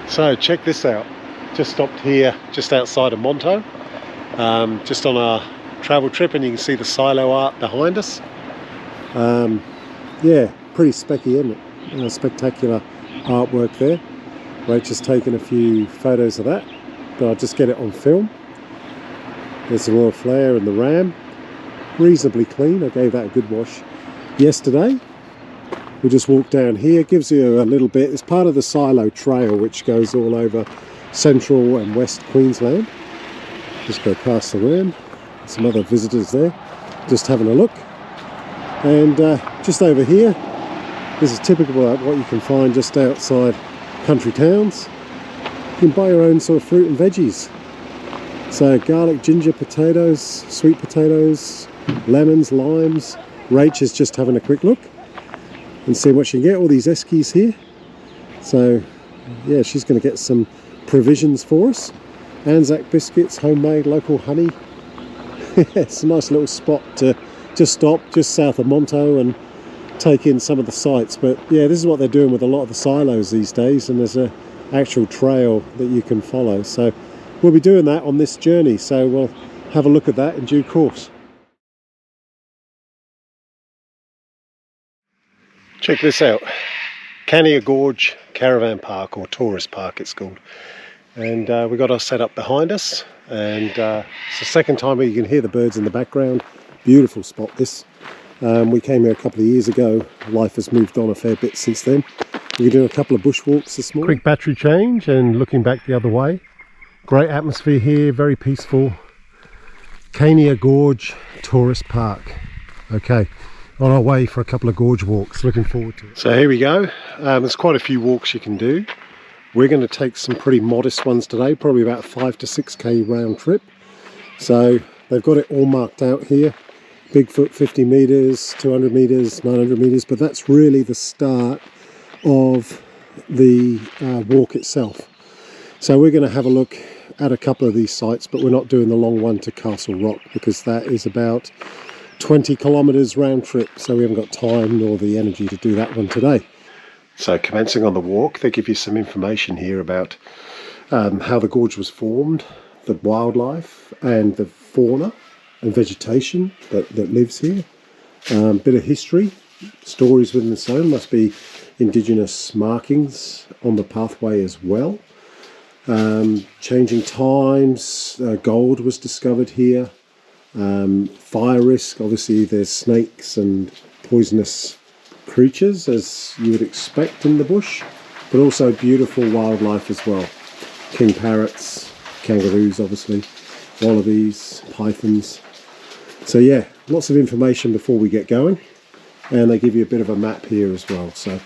So check this out, just stopped here just outside of Monto, just on our travel trip, and you can see the silo art behind us. Yeah, pretty specky, isn't it? Spectacular artwork there. Rach has taken a few photos of that, but I'll just get it on film. There's the Royal Flare and the Ram, reasonably clean. I gave that a good wash yesterday. We just walked down here, gives you a little bit. It's part of the Silo Trail, which goes all over central and west Queensland. Just go past the Ram. Some other visitors there, just having a look. And just over here, this is typical of what you can find just outside country towns. You can buy your own sort of fruit and veggies. So garlic, ginger, potatoes, sweet potatoes, lemons, limes. Rach is just having a quick look and see what she can get. All these eskies here. So yeah, she's going to get some provisions for us. Anzac biscuits, homemade, local honey. It's a nice little spot to just stop just south of Monto and take in some of the sights. But yeah, this is what they're doing with a lot of the silos these days, and there's a actual trail that you can follow. So we'll be doing that on this journey, so we'll have a look at that in due course. Check this out, Cania Gorge Caravan Park, or Tourist Park it's called. And we got our setup behind us, and it's the second time where you can hear the birds in the background. Beautiful spot this. We came here a couple of years ago. Life has moved on a fair bit since then. We're doing a couple of bushwalks this morning. Quick battery change and looking back the other way. Great atmosphere here, very peaceful. Cania Gorge Tourist Park. Okay, on our way for a couple of gorge walks, looking forward to it. So here we go. There's quite a few walks you can do. We're going to take some pretty modest ones today, probably about 5 to 6k round trip. So they've got it all marked out here. Bigfoot 50 meters, 200 meters, 900 meters, but that's really the start of the walk itself. So we're going to have a look at a couple of these sites, but we're not doing the long one to Castle Rock because that is about 20 kilometers round trip, so we haven't got time nor the energy to do that one today. So commencing on the walk, they give you some information here about how the gorge was formed, the wildlife and the fauna and vegetation that lives here. Bit of history, stories within the zone, must be indigenous markings on the pathway as well. Changing times, gold was discovered here. Fire risk, obviously there's snakes and poisonous creatures as you would expect in the bush, but also beautiful wildlife as well. King parrots, kangaroos obviously, wallabies, pythons. So yeah, lots of information before we get going, and they give you a bit of a map here as well. So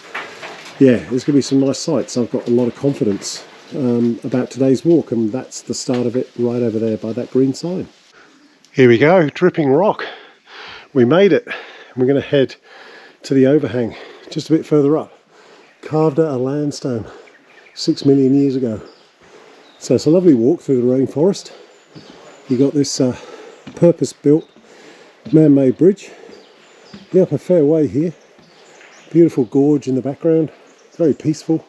yeah, there's going to be some nice sights. I've got a lot of confidence about today's walk, and that's the start of it right over there by that green sign. Here we go, Dripping Rock. We made it. We're going to head to the overhang just a bit further up. Carved out of limestone 6 million years ago. So it's a lovely walk through the rainforest. You got this purpose-built man-made bridge. The upper fairway here. Beautiful gorge in the background. Very peaceful.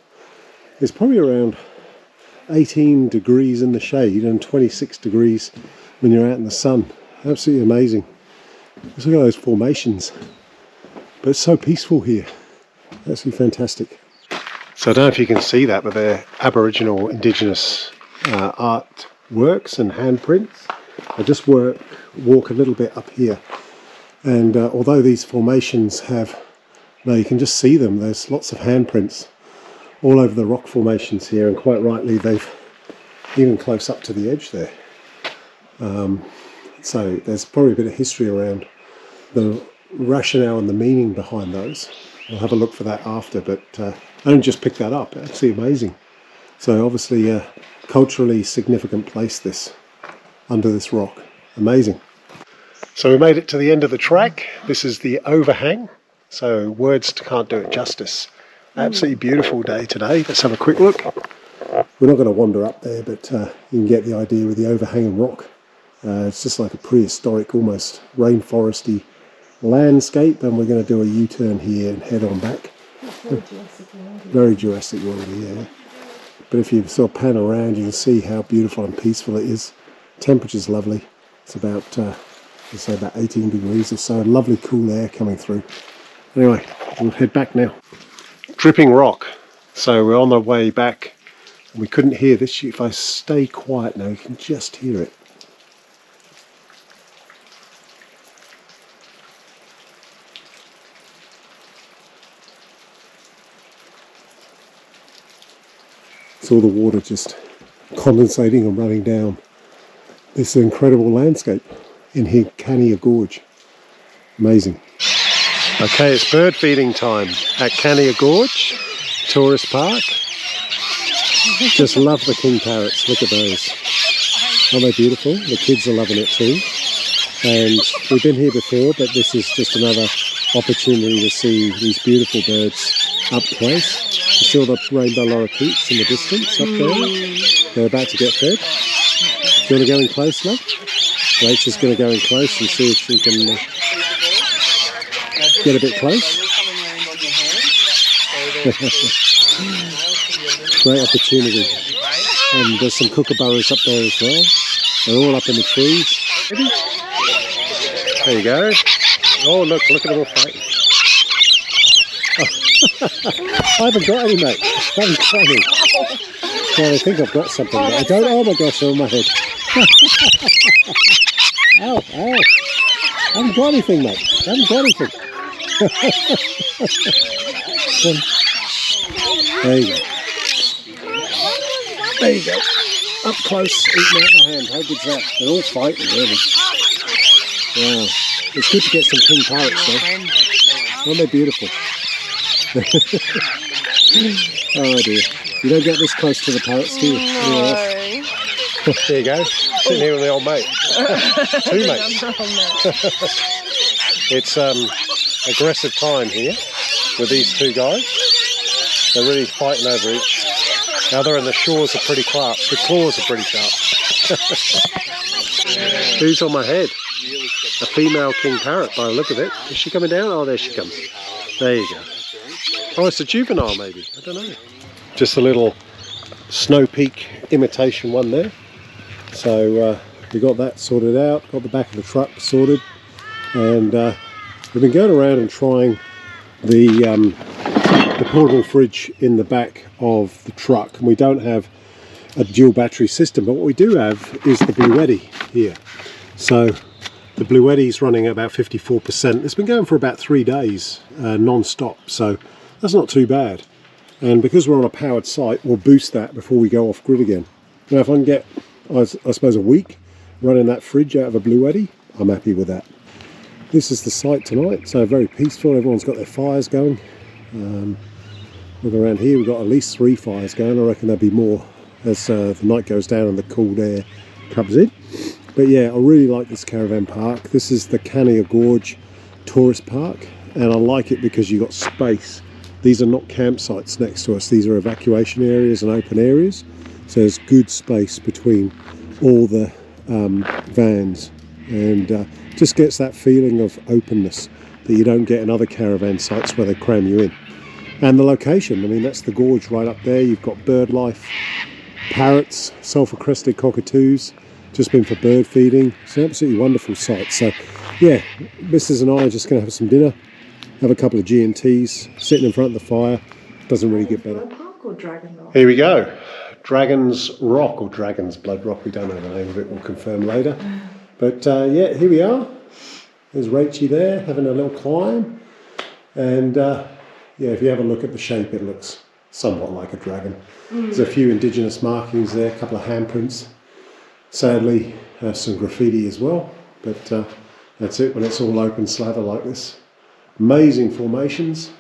It's probably around 18 degrees in the shade and 26 degrees when you're out in the sun. Absolutely amazing. Just look at those formations. But it's so peaceful here. Absolutely fantastic. So I don't know if you can see that, but they're Aboriginal Indigenous art works and handprints. I just walk a little bit up here, and although these formations have, you can just see them, there's lots of handprints all over the rock formations here, and quite rightly they've even close up to the edge there. So there's probably a bit of history around the rationale and the meaning behind those. I'll have a look for that after, but I didn't just pick that up. Absolutely amazing. So obviously a culturally significant place, this, under this rock. Amazing. So we made it to the end of the track. This is the overhang, so words can't do it justice. Absolutely beautiful day today. Let's have a quick look. We're not going to wander up there, but you can get the idea with the overhanging rock. It's just like a prehistoric, almost rainforesty landscape, and we're going to do a U-turn here and head on back. Very Jurassic World, yeah. but if you sort of pan around, you can see how beautiful and peaceful it is. Temperature's lovely. It's about, let's say about 18 degrees or so. Lovely cool air coming through. Anyway, we'll head back now. Dripping rock. So we're on the way back. We couldn't hear this. If I stay quiet now, you can just hear it. It's all the water just condensating and running down this incredible landscape in here, Cania Gorge. Amazing. Okay, it's bird feeding time at Cania Gorge Tourist Park. Just love the king parrots. Look at those. Aren't they beautiful? The kids are loving it too. And we've been here before, but this is just another opportunity to see these beautiful birds up close. You saw the rainbow lorikeets in the distance up there. They're about to get fed. Do you want to go in close, love? Rach is going to go in close and see if she can get a bit close. Great opportunity. And there's some kookaburras up there as well. They're all up in the trees. There you go. Oh, look at them all fighting. I haven't got any, mate. I haven't got any. Well, I think I've got something, but I don't. Oh my gosh, they're on my head. Ow, ow. I haven't got anything, mate. I haven't got anything. There you go. There you go. Up close, eating out the hand. How good's that? They're all fighting, really. Wow. It's good to get some king parrots, though. Aren't they beautiful? Oh dear. You don't get this close to the parrots, do you? No. There you go. Sitting here with the old mate. Two mates. It's aggressive time here with these two guys. They're really fighting over each other, and the shores are pretty sharp. The claws are pretty sharp. Who's on my head? A female king parrot by the look of it. Is she coming down? Oh, there she comes. There you go. Oh, it's a juvenile maybe. I don't know. Just a little Snow Peak imitation one there. So we got that sorted out. Got the back of the truck sorted. And we've been going around and trying the portable fridge in the back of the truck. And we don't have a dual battery system. But what we do have is the Bluetti here. So the Bluetti's running at about 54%. It's been going for about 3 days non-stop, so that's not too bad. And because we're on a powered site, we'll boost that before we go off grid again. Now if I can get, I suppose, a week running that fridge out of a Bluetti, I'm happy with that. This is the site tonight, so very peaceful. Everyone's got their fires going. Look around here, we've got at least 3 fires going. I reckon there'll be more as the night goes down and the cool air comes in. But yeah, I really like this caravan park. This is the Cania Gorge Tourist Park, and I like it because you've got space. These are not campsites next to us. These are evacuation areas and open areas. So there's good space between all the vans, and just gets that feeling of openness that you don't get in other caravan sites where they cram you in. And the location, I mean, that's the gorge right up there. You've got bird life, parrots, sulphur-crested cockatoos. Just been for bird feeding. It's an absolutely wonderful site. So yeah, Mrs. and I are just going to have some dinner, have a couple of G&Ts, sitting in front of the fire. Doesn't really get better. Here we go. Dragon's Rock, or Dragon's Blood Rock. We don't know the name of it. We'll confirm later. But yeah, here we are. There's Rachie there having a little climb. And yeah, if you have a look at the shape, it looks somewhat like a dragon. There's a few indigenous markings there, a couple of handprints. Sadly, some graffiti as well, but that's it when it's all open slather like this. Amazing formations.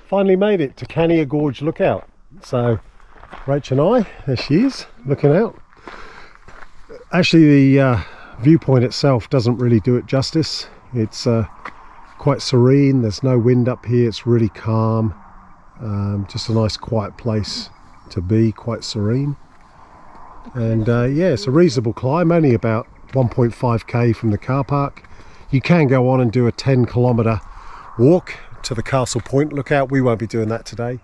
Finally made it to Cania Gorge Lookout. So, Rach and I, there she is, looking out. Actually, the viewpoint itself doesn't really do it justice. It's quite serene, there's no wind up here, it's really calm. Just a nice quiet place to be, quite serene. And yeah, it's a reasonable climb, only about 1.5k from the car park. You can go on and do a 10-kilometre walk to the Castle Point Lookout. We won't be doing that today,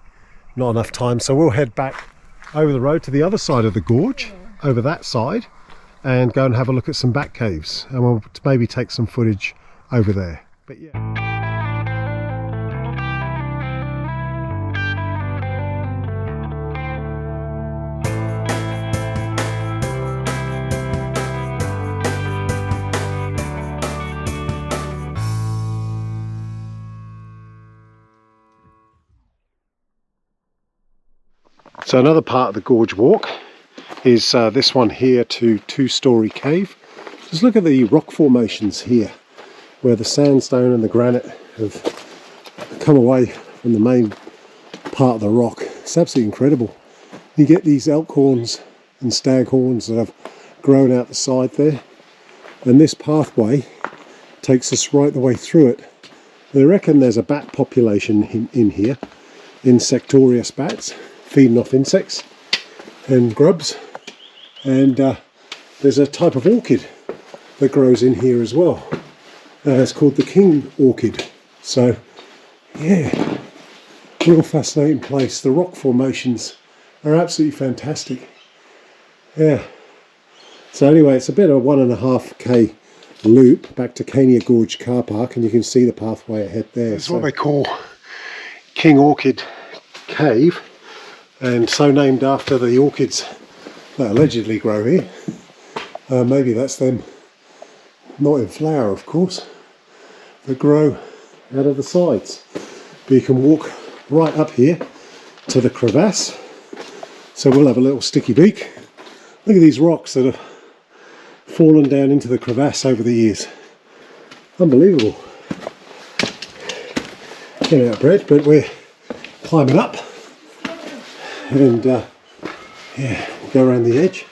not enough time, so we'll head back over the road to the other side of the gorge, over that side, and go and have a look at some bat caves, and we'll maybe take some footage over there. But yeah. So another part of the gorge walk is this one here to two-storey cave. Just look at the rock formations here, where the sandstone and the granite have come away from the main part of the rock. It's absolutely incredible. You get these elk horns and stag horns that have grown out the side there, and this pathway takes us right the way through it. They reckon there's a bat population in here, insectorious bats, feeding off insects and grubs, and there's a type of orchid that grows in here as well. It's called the king orchid. So yeah, real fascinating place. The rock formations are absolutely fantastic. Yeah, so anyway, it's a bit of a 1.5k loop back to Cania Gorge car park, and you can see the pathway ahead there. It's what they call King Orchid Cave, and so named after the orchids that allegedly grow here. Maybe that's them, not in flower of course, that grow out of the sides. But you can walk right up here to the crevasse, so we'll have a little sticky beak. Look at these rocks that have fallen down into the crevasse over the years. Unbelievable. Getting out of breath, but we're climbing up. And yeah, we'll go around the edge,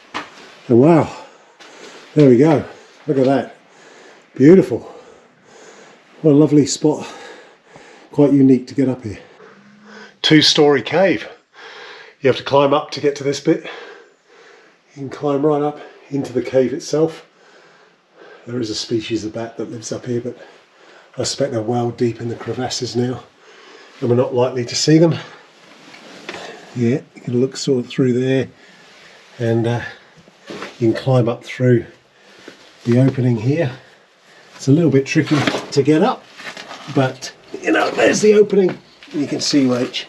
and wow, there we go. Look at that, beautiful. What a lovely spot, quite unique to get up here. Two-storey cave. You have to climb up to get to this bit. You can climb right up into the cave itself. There is a species of bat that lives up here, but I suspect they're well deep in the crevasses now, and we're not likely to see them. Yeah, you can look sort of through there, and you can climb up through the opening here. It's a little bit tricky to get up, but you know, there's the opening. You can see Rach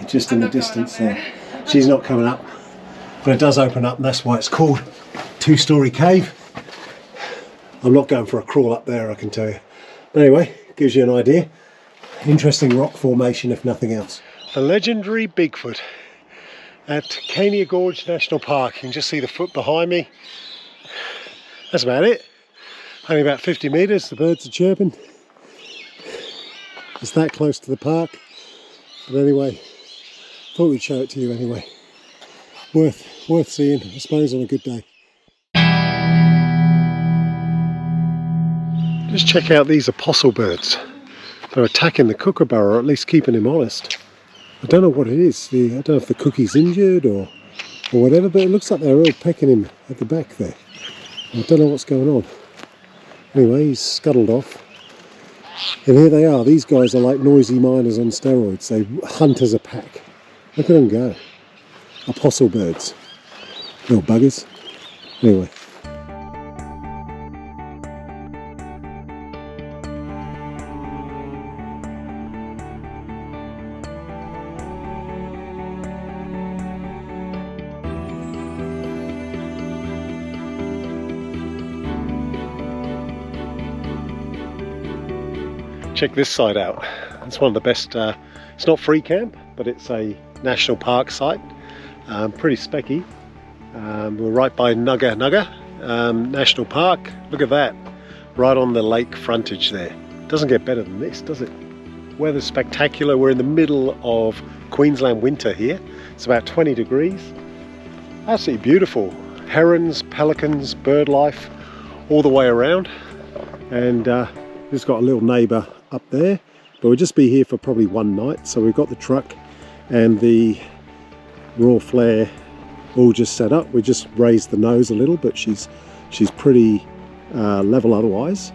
just in the distance there. She's not coming up, but it does open up, and that's why it's called two-storey cave. I'm not going for a crawl up there, I can tell you. But anyway, gives you an idea. Interesting rock formation, if nothing else. The legendary Bigfoot at Cania Gorge National Park. You can just see the foot behind me. That's about it. Only about 50 metres, the birds are chirping. It's that close to the park. But anyway, thought we'd show it to you anyway. Worth seeing, I suppose, on a good day. Just check out these apostle birds. They're attacking the kookaburra, or at least keeping him honest. I don't know what it is. I don't know if the cookie's injured or whatever, but it looks like they're all pecking him at the back there. I don't know what's going on. Anyway, he's scuttled off. And here they are. These guys are like noisy miners on steroids. They hunt as a pack. Look at them go. Apostle birds. Little buggers. Anyway. Check this side out. It's one of the best, it's not free camp, but it's a national park site. Pretty specky. We're right by Nuga Nuga National Park. Look at that, right on the lake frontage there. Doesn't get better than this, does it? Weather's spectacular. We're in the middle of Queensland winter here. It's about 20 degrees. Absolutely beautiful. Herons, pelicans, bird life all the way around. And just got a little neighbour up there, but we'll just be here for probably one night. So we've got the truck and the raw flare all just set up. We just raised the nose a little, but she's pretty level otherwise.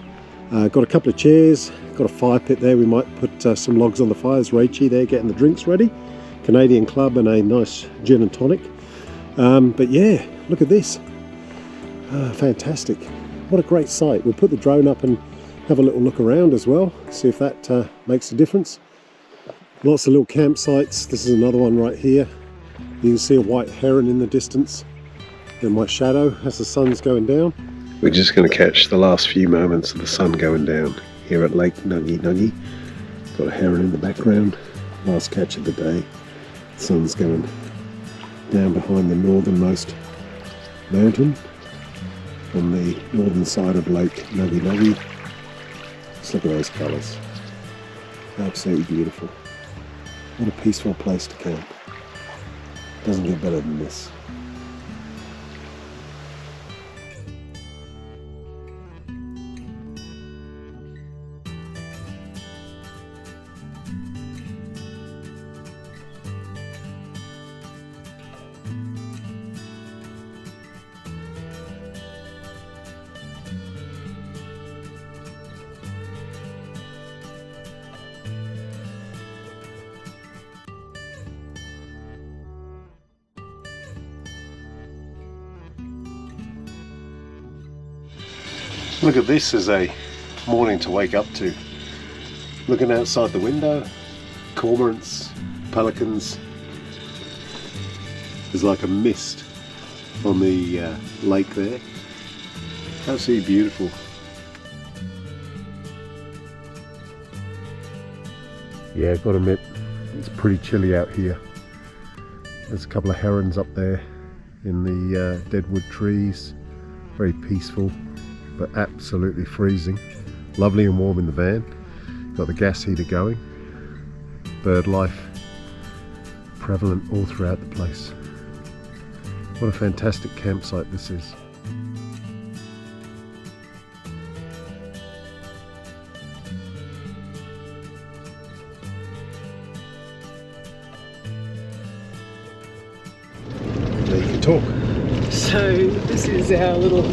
Got a couple of chairs, got a fire pit there. We might put some logs on the fire. There's Rachie there getting the drinks ready. Canadian club and a nice gin and tonic. But yeah, look at this. Fantastic. What a great site. We'll put the drone up and have a little look around as well, see if that makes a difference. Lots of little campsites. This is another one right here. You can see a white heron in the distance in my shadow as the sun's going down. We're just going to catch the last few moments of the sun going down here at Lake Nuga Nuga. Got a heron in the background. Last catch of the day. The sun's going down behind the northernmost mountain on the northern side of Lake Nuga Nuga. Just look at those colours. Absolutely beautiful. What a peaceful place to camp. Doesn't get better than this. Look at this as a morning to wake up to. Looking outside the window, cormorants, pelicans. There's like a mist on the lake there. Absolutely beautiful. Yeah, I've got to admit, it's pretty chilly out here. There's a couple of herons up there in the deadwood trees. Very peaceful, but absolutely freezing. Lovely and warm in the van. Got the gas heater going. Bird life prevalent all throughout the place. What a fantastic campsite this is. Now you can talk. So this is our little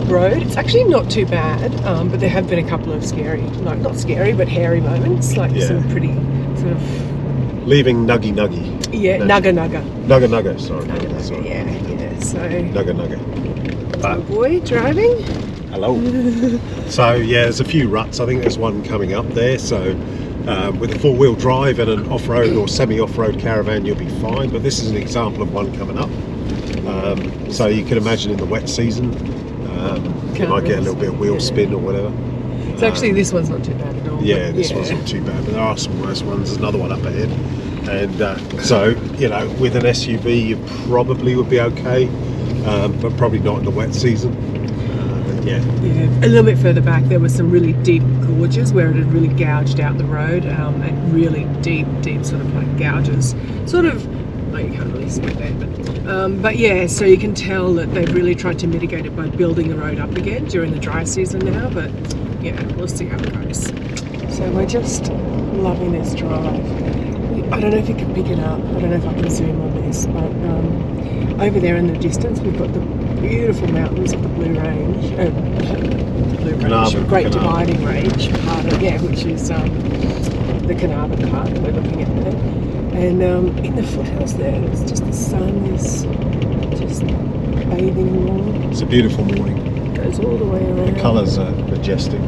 road. It's actually not too bad, but there have been a couple of scary, like not scary, but hairy moments, like some pretty sort of... Leaving Nuga Nuga. Yeah, Nuga Nuga. Nuga Nuga, sorry. Nuga Nuga, sorry. yeah, so... Nuga Nuga. Oh boy, driving. Hello. So yeah, there's a few ruts. I think there's one coming up there, so with a four-wheel drive and an off-road or semi-off-road caravan you'll be fine, but this is an example of one coming up. So you can imagine in the wet season you might get a little bit of wheel spin or whatever. So actually this one's not too bad at all. Yeah, this one's not too bad, but there are some worse ones. There's another one up ahead. And so, you know, with an SUV you probably would be okay, but probably not in the wet season. Yeah, a little bit further back there were some really deep gorges where it had really gouged out the road, and really deep sort of like gouges. Sort of, well, you can't really see it there, but yeah, so you can tell that they've really tried to mitigate it by building the road up again during the dry season now, but yeah, we'll see how it goes. So we're just loving this drive. I don't know if you can pick it up, I don't know if I can zoom on this, but over there in the distance we've got the beautiful mountains of the Blue Range, Great Dividing Range, which is the Carnarvon part that we're looking at there. And in the foothills there, it's just the sun is just bathing warm. It's a beautiful morning. It goes all the way around. The colours are majestic.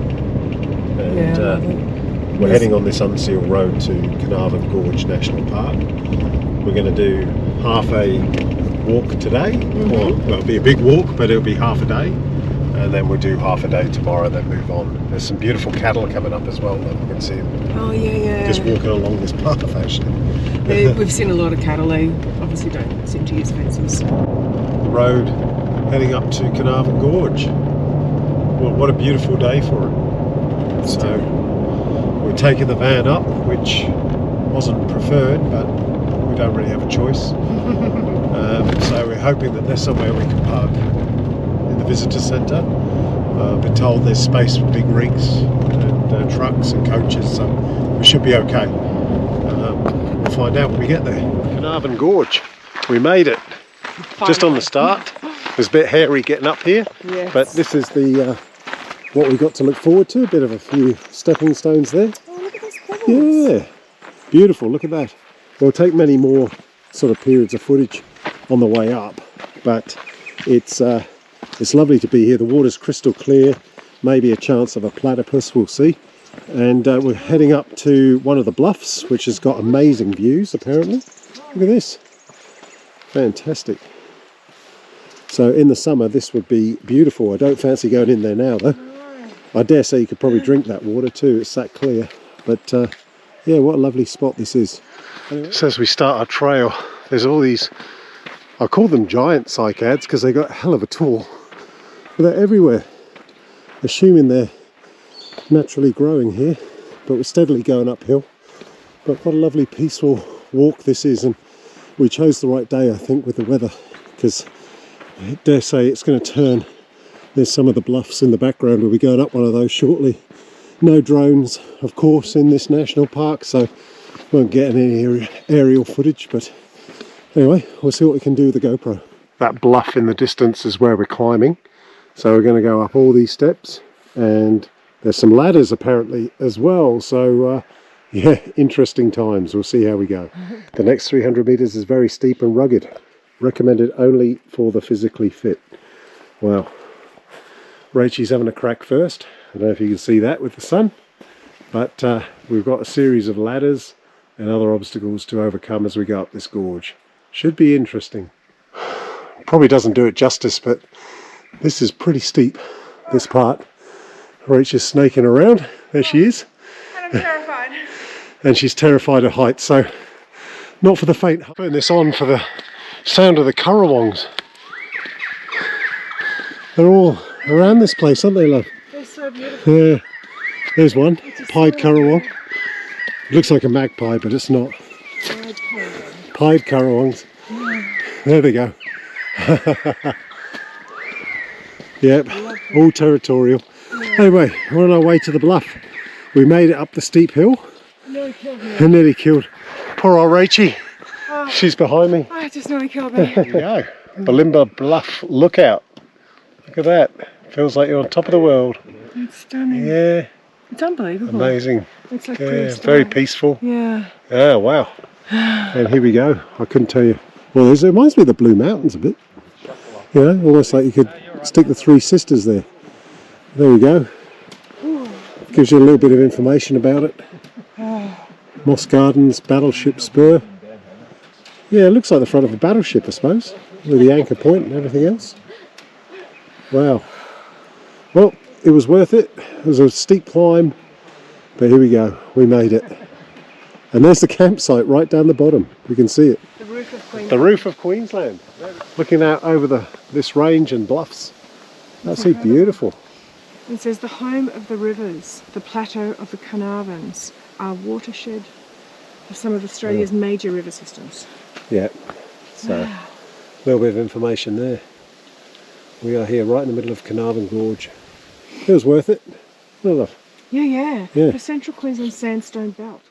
And we're heading on this unsealed road to Carnarvon Gorge National Park. We're going to do half a walk today, well, it'll be a big walk, but it'll be half a day, and then we'll do half a day tomorrow, then move on. There's some beautiful cattle coming up as well that we can see them. Oh yeah. Just walking along this path actually. We've seen a lot of cattle. They obviously don't seem to use fences. The road heading up to Carnarvon Gorge. Well, what a beautiful day for it. So we're taking the van up, which wasn't preferred, but we don't really have a choice. So we're hoping that there's somewhere we can park in the visitor centre. Been told there's space for big rigs and trucks and coaches, so we should be okay. We'll find out when we get there. Carnarvon Gorge, we made it. Just on the start. It was a bit hairy getting up here, but this is the what we got to look forward to. A bit of a few stepping stones there. Oh, look at those pebbles. Yeah, beautiful. Look at that. We'll take many more sort of periods of footage on the way up, but it's lovely to be here. The water's crystal clear, maybe a chance of a platypus, we'll see. And we're heading up to one of the bluffs, which has got amazing views apparently. Look at this, fantastic. So in the summer this would be beautiful. I don't fancy going in there now though. I dare say you could probably drink that water too, it's that clear. But yeah, what a lovely spot this is. Anyway. So as we start our trail, there's all these, I call them giant cycads because they got a hell of a tall. But they're everywhere. Assuming they're naturally growing here, but we're steadily going uphill. But what a lovely peaceful walk this is, and we chose the right day I think with the weather, because I dare say it's going to turn. There's some of the bluffs in the background. We'll be going up one of those shortly. No drones of course in this national park, so won't get any aerial footage, but anyway, we'll see what we can do with the GoPro. That bluff in the distance is where we're climbing, so we're going to go up all these steps, and there's some ladders apparently as well, so yeah, interesting times. We'll see how we go. The next 300 meters is very steep and rugged, recommended only for the physically fit. Wow. Rachel's having a crack first. I don't know if you can see that with the sun, but we've got a series of ladders and other obstacles to overcome as we go up this gorge. Should be interesting. Probably doesn't do it justice, but this is pretty steep, this part. Rachel's snaking around. There she is. And I'm terrified. And she's terrified of heights, so not for the faint. I'm putting this on for the sound of the currawongs. They're all around this place, aren't they, love? They're so beautiful. Yeah. There's one, pied currawong. It looks like a magpie, but it's not. Pied currawongs. Yeah. There they go. Yep, all territorial. Yeah. Anyway, we're on our way to the bluff. We made it up the steep hill. Nearly killed me. And nearly killed poor old Rachie. Oh, she's behind me. I just nearly killed me. There you go. Balimba Bluff lookout. Look at that. Feels like you're on top of the world. It's stunning. Yeah. It's unbelievable. Amazing. It's like very peaceful. Yeah. Oh, wow. And here we go. I couldn't tell you. Well, it reminds me of the Blue Mountains a bit. You know, almost like you could stick the Three Sisters there. There we go. Gives you a little bit of information about it. Moss Gardens, Battleship Spur. Yeah, it looks like the front of a battleship, I suppose, with the anchor point and everything else. Wow. Well, it was worth it. It was a steep climb, but here we go. We made it. And there's the campsite right down the bottom. You can see it. The roof of Queensland. The roof of Queensland. Looking out over this range and bluffs. That's so beautiful. It says the home of the rivers, the plateau of the Canarvons, are watershed of some of Australia's major river systems. Yeah, so a little bit of information there. We are here right in the middle of Carnarvon Gorge. It was worth it. No love. Yeah. The Central Queensland Sandstone Belt.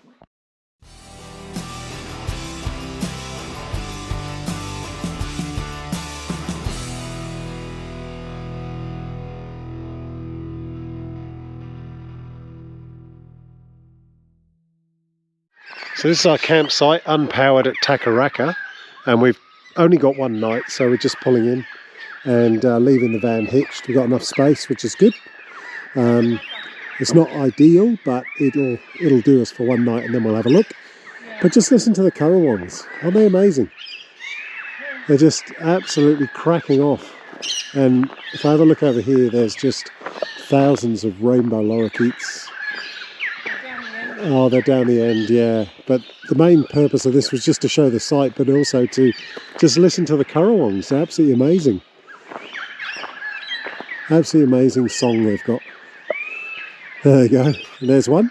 So this is our campsite, unpowered at Takaraka, and we've only got one night, so we're just pulling in and leaving the van hitched. We've got enough space, which is good. It's not ideal, but it'll do us for one night, and then we'll have a look. But just listen to the currawongs. Aren't they amazing? They're just absolutely cracking off. And if I have a look over here, there's just thousands of rainbow lorikeets. Oh, they're down the end, yeah. But the main purpose of this was just to show the site, but also to just listen to the currawongs. They're absolutely amazing. Absolutely amazing song they've got. There you go. And there's one.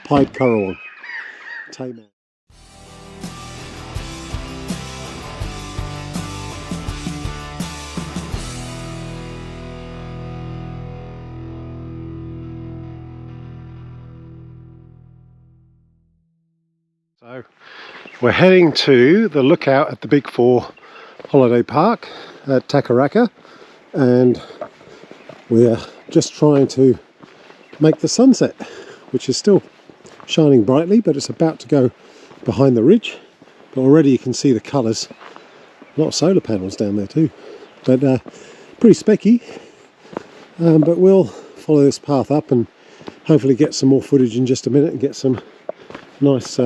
Pied currawong. Tame. So we're heading to the lookout at the Big Four holiday park at Takaraka, and we're just trying to make the sunset, which is still shining brightly, but it's about to go behind the ridge, but already you can see the colours. A lot of solar panels down there too, but pretty specky. But we'll follow this path up and hopefully get some more footage in just a minute and get some nice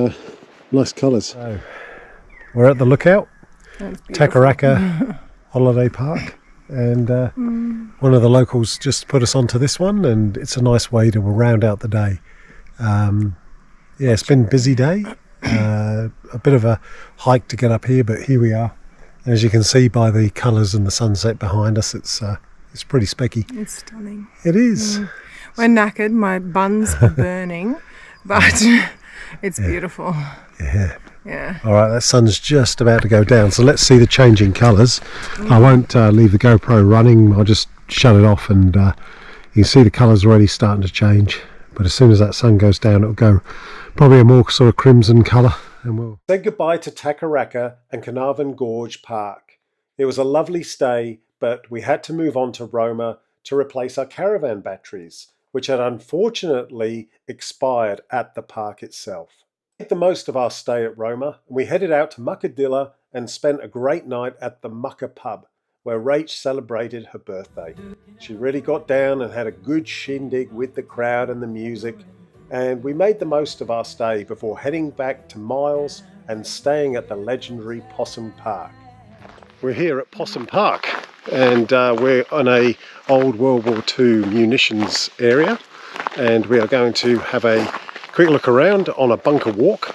nice colours. So we're at the lookout, Takaraka Holiday Park, and one of the locals just put us onto this one, and it's a nice way to round out the day. Yeah, it's been a busy day, a bit of a hike to get up here, but here we are. As you can see by the colours and the sunset behind us, it's pretty specky. It's stunning. It is. We're knackered, my buns are burning, but it's beautiful. Yeah. Yeah. All right, that sun's just about to go down, so let's see the changing colours. I won't leave the GoPro running, I'll just shut it off, and you can see the colours already starting to change. But as soon as that sun goes down, it'll go probably a more sort of crimson colour. And we'll say goodbye to Takaraka and Carnarvon Gorge Park. It was a lovely stay, but we had to move on to Roma to replace our caravan batteries, which had unfortunately expired at the park itself. We made the most of our stay at Roma, and we headed out to Mucka and spent a great night at the Mucka Pub, where Rach celebrated her birthday. She really got down and had a good shindig with the crowd and the music, and we made the most of our stay before heading back to Miles and staying at the legendary Possum Park. We're here at Possum Park, and we're on a old World War II munitions area, and we are going to have a quick look around on a bunker walk.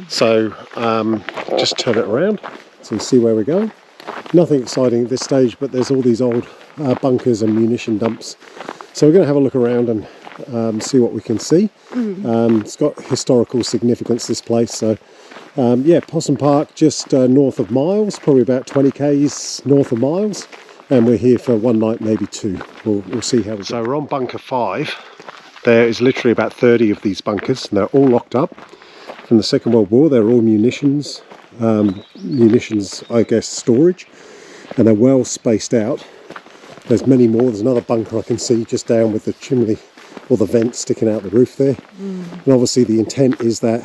So just turn it around so you see where we're going. Nothing exciting at this stage, but there's all these old bunkers and munition dumps. So we're going to have a look around and see what we can see. It's got historical significance, this place. So yeah, Possum Park, just north of Miles, probably about 20 k's north of Miles. And we're here for one night, maybe two. We'll see how we go. So we're on bunker 5. There is literally about 30 of these bunkers, and they're all locked up from the Second World War. They're all munitions, I guess, storage, and they're well spaced out. There's many more. There's another bunker I can see just down with the chimney or the vent sticking out the roof there. And obviously the intent is that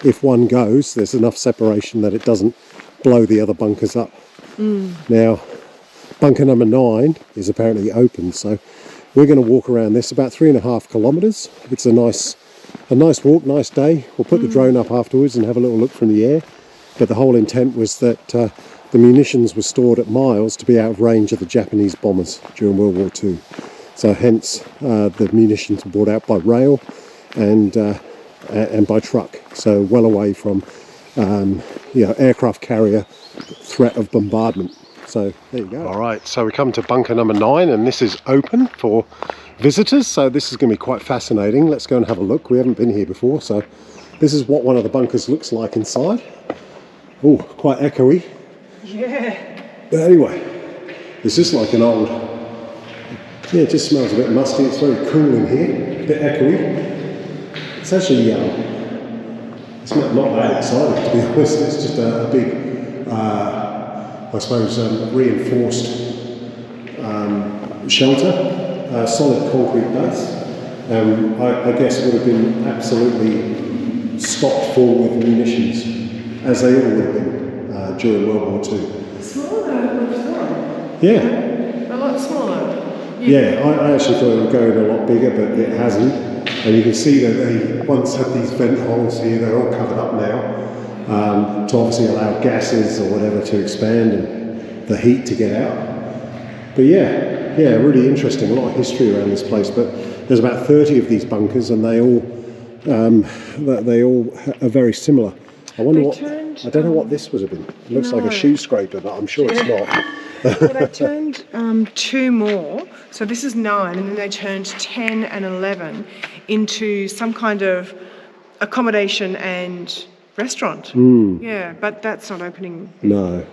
if one goes, there's enough separation that it doesn't blow the other bunkers up. Now, bunker number 9 is apparently open, so we're going to walk around this, about 3.5 kilometres. It's a nice walk, nice day. We'll put the drone up afterwards and have a little look from the air. But the whole intent was that the munitions were stored at Miles to be out of range of the Japanese bombers during World War II. So hence the munitions were brought out by rail and by truck. So well away from aircraft carrier threat of bombardment. So there you go. All right, so we come to bunker number 9, and this is open for visitors. So this is going to be quite fascinating. Let's go and have a look. We haven't been here before, so this is what one of the bunkers looks like inside. Oh, quite echoey. Yeah. But anyway, it's just like an old, yeah, it just smells a bit musty. It's very cool in here, a bit echoey. It's actually, it's not that exciting, to be honest. It's just a big, I suppose, reinforced shelter, solid concrete base. I guess it would have been absolutely stocked full with munitions, as they all would have been during World War II. Smaller before. Yeah. A lot smaller. Yeah, I actually thought it would go in a lot bigger, but it hasn't. And you can see that they once had these vent holes here. They're all covered up now to obviously allow gases or whatever to expand and the heat to get out. But yeah, really interesting. A lot of history around this place. But there's about 30 of these bunkers, and they all are very similar. I wonder I don't know what this would have been. It looks like a shoe scraper, but I'm sure it's not. Well, they turned 2 more. So this is 9, and then they turned 10 and 11 into some kind of accommodation and restaurant. Yeah, but that's not opening. No.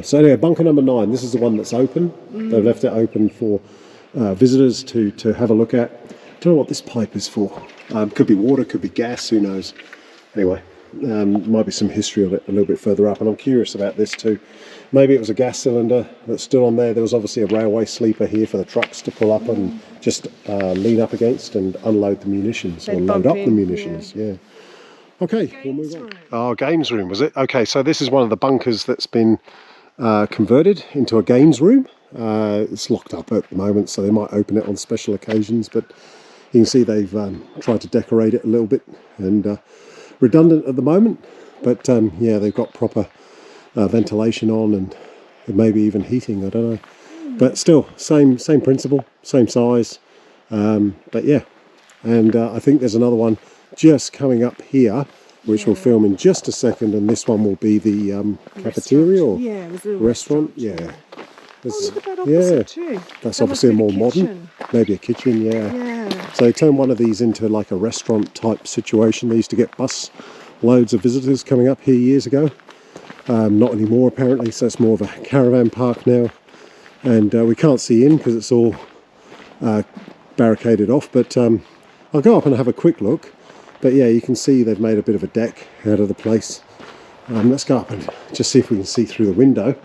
So anyway, bunker number 9. This is the one that's open. They've left it open for visitors to have a look at. Don't know what this pipe is for. Could be water, could be gas, who knows. Anyway. Might be some history of it a little bit further up, and I'm curious about this too. Maybe it was a gas cylinder that stood on there. There was obviously a railway sleeper here for the trucks to pull up and just lean up against and unload the munitions, or load up the munitions. Yeah. Okay, we'll move Games on. room. Oh, games room, was it? Okay, so this is one of the bunkers that's been converted into a games room. It's locked up at the moment, so they might open it on special occasions, but you can see they've tried to decorate it a little bit, and redundant at the moment, but yeah, they've got proper ventilation on and maybe even heating, I don't know. But still, same principle, same size, but yeah. And I think there's another one just coming up here, which we'll film in just a second, and this one will be the cafeteria or restaurant. Yeah. Look at that opposite too. That's That obviously must more be the modern. kitchen. Maybe a kitchen, Yeah. so they turned one of these into like a restaurant type situation. They used to get loads of visitors coming up here years ago. Not anymore apparently, so it's more of a caravan park now. And we can't see in because it's all barricaded off, but I'll go up and have a quick look. But yeah, you can see they've made a bit of a deck out of the place. Let's go up and just see if we can see through the window.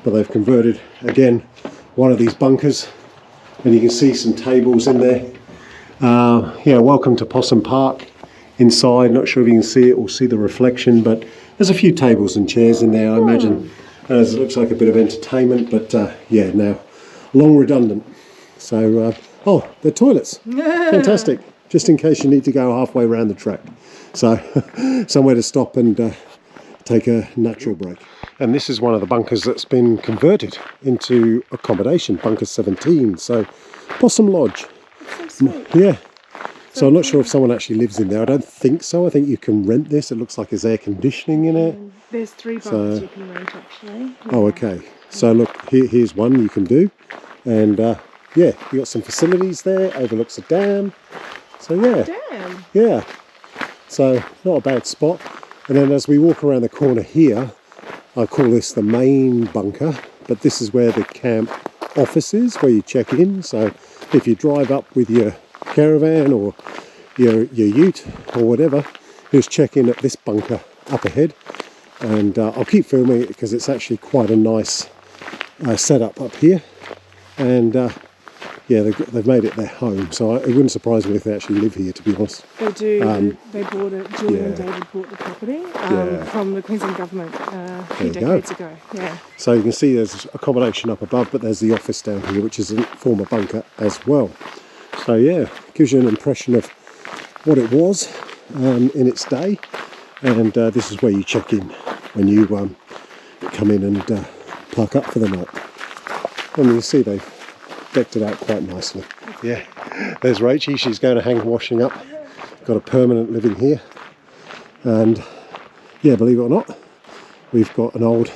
But they've converted, again, one of these bunkers, and you can see some tables in there. Yeah, welcome to Possum Park inside. Not sure if you can see it or see the reflection, but there's a few tables and chairs in there, I imagine. It looks like a bit of entertainment, but yeah, now long redundant. So, oh, they're toilets. Fantastic. Just in case you need to go halfway around the track. So, somewhere to stop and take a natural break. And this is one of the bunkers that's been converted into accommodation, bunker 17. So, Possum Lodge. That's so sweet. Yeah. So I'm not sure if someone actually lives in there. I don't think so. I think you can rent this. It looks like there's air conditioning in it. There's 3 bunkers you can rent actually. Oh, okay. So look, here's one you can do. And yeah, you got some facilities there. Overlooks a dam. So yeah. Damn. Yeah. So not a bad spot. And then as we walk around the corner here, I call this the main bunker, but this is where the camp office is, where you check in. So if you drive up with your caravan or your ute or whatever, just check in at this bunker up ahead. And I'll keep filming it because it's actually quite a nice setup up here. And yeah, they've made it their home, so it wouldn't surprise me if they actually live here, to be honest. They do. They bought it. Julie and yeah. David bought the property Yeah. from the Queensland government a few There you go. decades ago. Yeah. So you can see there's accommodation up above, but there's the office down here, which is a former bunker as well. So yeah, gives you an impression of what it was in its day. And this is where you check in when you come in and park up for the night. And you can see they've decked it out quite nicely. Yeah, there's Rachie. She's going to hang washing up. Got a permanent living here. And yeah, believe it or not, we've got an old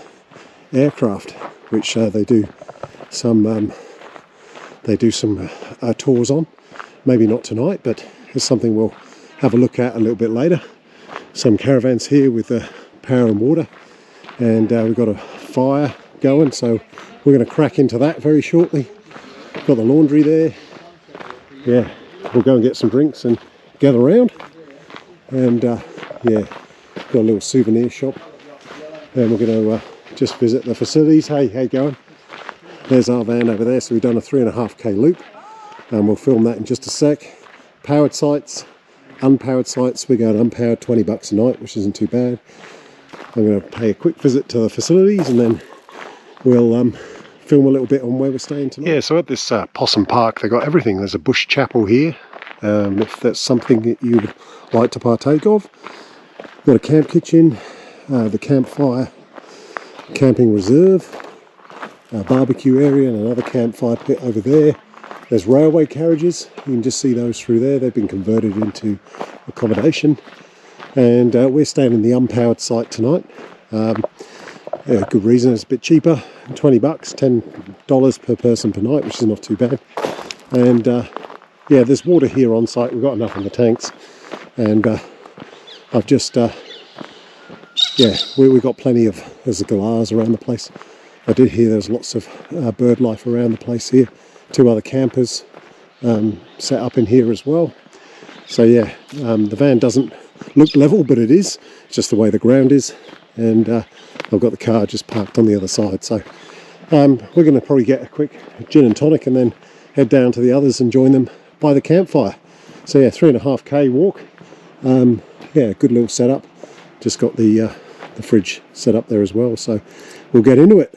aircraft which they do some tours on. Maybe not tonight, but it's something we'll have a look at a little bit later. Some caravans here with power and water, and we've got a fire going, so we're going to crack into that very shortly. Got the laundry there. Yeah, we'll go and get some drinks and gather around. And yeah, got a little souvenir shop, and we're going to just visit the facilities. Hey, how you going? There's our van over there, so we've done a 3.5k loop, and we'll film that in just a sec. Powered sites, unpowered sites, we're going unpowered, $20 a night, which isn't too bad. I'm going to pay a quick visit to the facilities, and then we'll film a little bit on where we're staying tonight. Yeah, so at this Possum Park, they've got everything. There's a bush chapel here, if that's something that you'd like to partake of. Got a camp kitchen, the campfire camping reserve, a barbecue area, and another campfire pit over there. There's railway carriages. You can just see those through there. They've been converted into accommodation. And we're staying in the unpowered site tonight. Yeah, good reason, it's a bit cheaper, $20, $10 per person per night, which is not too bad. And yeah, there's water here on site. We've got enough in the tanks. And I've just, yeah, we've got plenty of, there's a galahs around the place. I did hear there's lots of bird life around the place here. 2 other campers set up in here as well. So yeah, the van doesn't look level, but it is. It's just the way the ground is. And I've got the car just parked on the other side. So we're going to probably get a quick gin and tonic and then head down to the others and join them by the campfire. So yeah, 3.5k walk. yeah, good little setup. Just got the fridge set up there as well, so we'll get into it.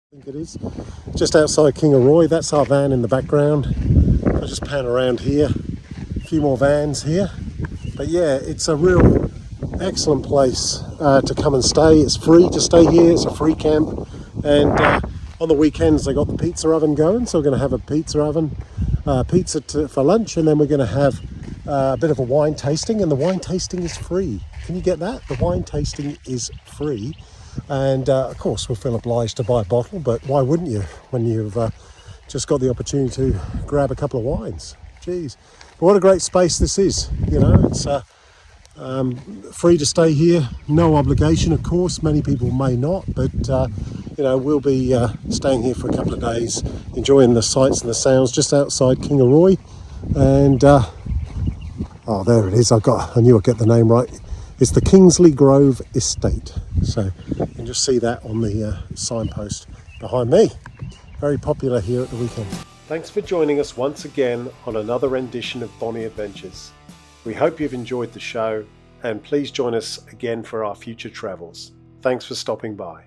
I think it is just outside Kingaroy. That's our van in the background. I'll just pan around here, a few more vans here, but yeah, it's a real excellent place to come and stay. It's free to stay here, it's a free camp, and on the weekends they got the pizza oven going, so we're going to have a pizza oven, pizza for lunch, and then we're going to have a bit of a wine tasting, and the wine tasting is free. Can you get that? The wine tasting is free. And of course we'll feel obliged to buy a bottle, but why wouldn't you when you've just got the opportunity to grab a couple of wines? Jeez, but what a great space this is. You know, it's free to stay here, no obligation, of course. Many people may not, but you know, we'll be staying here for a couple of days, enjoying the sights and the sounds just outside Kingaroy. And oh, there it is. I knew I'd get the name right. It's the Kingsley Grove Estate. So you can just see that on the signpost behind me. Very popular here at the weekend. Thanks for joining us once again on another rendition of Bonnie Adventures. We hope you've enjoyed the show, and please join us again for our future travels. Thanks for stopping by.